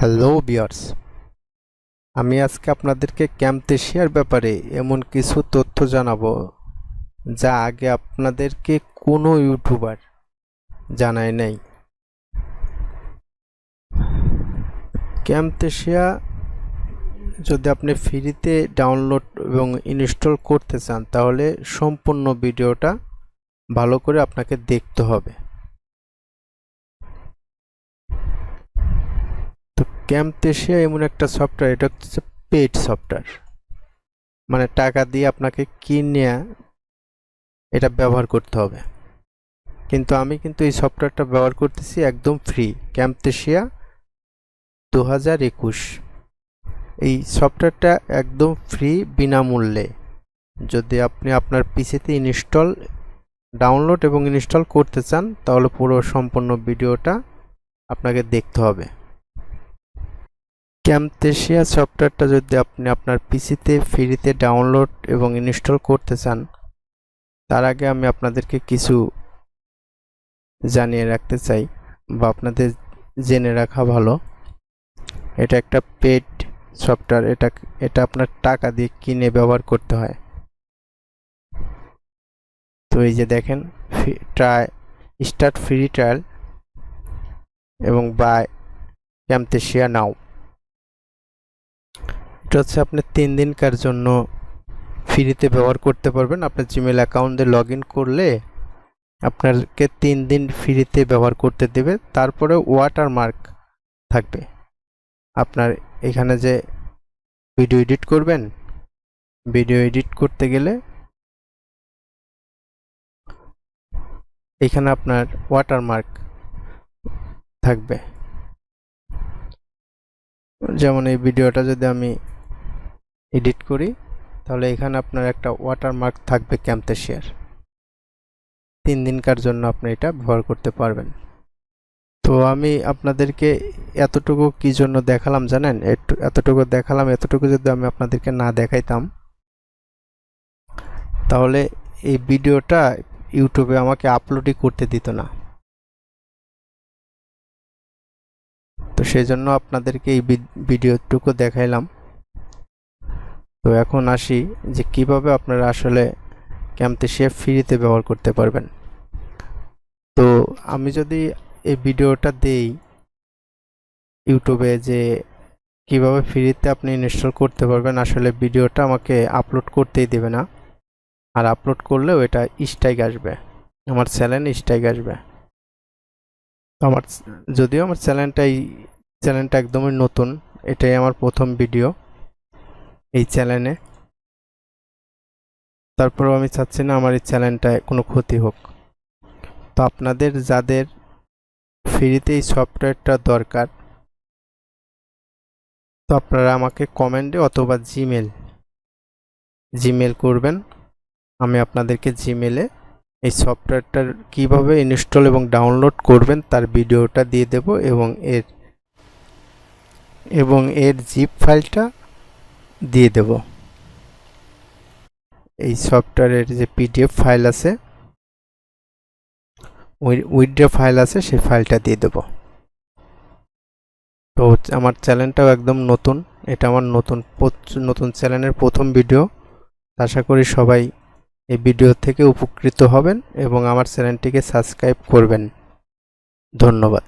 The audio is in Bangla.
হ্যালো ভিউয়ার্স, আমি আজকে আপনাদেরকে ক্যামতেশিয়ার ব্যাপারে এমন কিছু তথ্য জানাবো যা আগে আপনাদেরকে কোনো ইউটিউবার জানায় নাই। ক্যামতেশিয়া যদি আপনি ফ্রিতে ডাউনলোড এবং ইনস্টল করতে চান তাহলে সম্পূর্ণ ভিডিওটা ভালো করে আপনাকে দেখতে হবে। তো ক্যামতেশিয়া এমন একটা সফটওয়্যার, এটা হচ্ছে পেইড সফটওয়্যার, মানে টাকা দিয়ে আপনাকে কিনে এটা ব্যবহার করতে হবে। কিন্তু আমি এই সফটওয়্যারটা ব্যবহার করতেছি একদম ফ্রি, ক্যামতেশিয়া 2021। এই সফটওয়্যারটা একদম ফ্রি, বিনামূল্যে। যদি আপনি আপনার পিসিতে ডাউনলোড এবং ইনস্টল করতে চান তাহলে পুরো সম্পূর্ণ ভিডিওটা আপনাকে দেখতে হবে। ক্যামতেশিয়া সফটওয়্যারটা যদি আপনি আপনার পিসিতে ফ্রিতে ডাউনলোড এবং ইনস্টল করতে চান তার আগে আমি আপনাদেরকে কিছু জানিয়ে রাখতে চাই বা আপনাদের জেনে রাখা ভালো। এটা একটা পেড সফটওয়্যার, এটা আপনার টাকা দিয়ে কিনে ব্যবহার করতে হয়। তো এই যে দেখেন, স্টার্ট ফ্রি ট্রায়াল এবং বাই ক্যামতেশিয়া নাও। এটা হচ্ছে আপনি 3 দিনকার জন্য ফ্রিতে ব্যবহার করতে পারবেন। আপনার জিমেল অ্যাকাউন্টে লগ ইন করলে আপনাকে 3 দিন ফ্রিতে ব্যবহার করতে দেবে। তারপরে ওয়াটারমার্ক থাকবে। আপনার এখানে যে ভিডিও এডিট করবেন, ভিডিও এডিট করতে গেলে এখানে আপনার ওয়াটারমার্ক থাকবে। যেমন এই ভিডিওটা যদি আমি এডিট করি তাহলে এখানে আপনার একটা ওয়াটারমার্ক থাকবে ক্যামতেশিয়ার। 3 দিনকার জন্য আপনি এটা ব্যবহার করতে পারবেন। তো আমি আপনাদেরকে এতটুকু কি জন্য দেখালাম জানেন? এতটুকু যদি আমি আপনাদেরকে না দেখাইতাম তাহলে এই ভিডিওটা ইউটিউবে আমাকে আপলোডই করতে দিত না। তো সেই জন্য আপনাদেরকে এই ভিডিওটুকু দেখাইলাম। তো এখন আসি যে কিভাবে আপনারা আসলে ক্যামতেশিয়া ফ্রিতে ব্যবহার করতে পারবেন। তো আমি যদি এই ভিডিওটা দেই ইউটিউবে যে কিভাবে ফ্রিতে আপনি ইনস্টল করতে পারবেন, আসলে ভিডিওটা আমাকে আপলোড করতেই দেবে না। আর আপলোড করলেও এটা স্ট্রাইক আসবে, আমার চ্যানেলে স্ট্রাইক আসবে। যদিও আমার চ্যানেলটা একদমই নতুন, এটাই আমার প্রথম ভিডিও এই চ্যানেলে। তারপরেও আমি চাচ্ছি না আমার এই চ্যানেলটায় কোনো ক্ষতি হোক। তো আপনাদের যাদের ফ্রিতে এই সফটওয়্যারটা দরকার, তো আপনারা আমাকে কমেন্টে অথবা জিমেল করবেন। আমি আপনাদেরকে জিমেলে এই সফটওয়্যারটার কিভাবে ইনস্টল এবং ডাউনলোড করবেন তার ভিডিওটা দিয়ে দেব এবং এর জিপ ফাইলটা দিয়ে দেব। এই সফটওয়্যারের যে পিডিএফ ফাইল আছে, উইড্রো ফাইল আছে, সেই ফাইলটা দিয়ে দেব। তো আমার চ্যানেলটাও একদম নতুন, এটা আমার নতুন চ্যানেলের প্রথম ভিডিও। আশা করি সবাই এই ভিডিও থেকে উপকৃত হবেন এবং আমার চ্যানেলটিকে সাবস্ক্রাইব করবেন। ধন্যবাদ।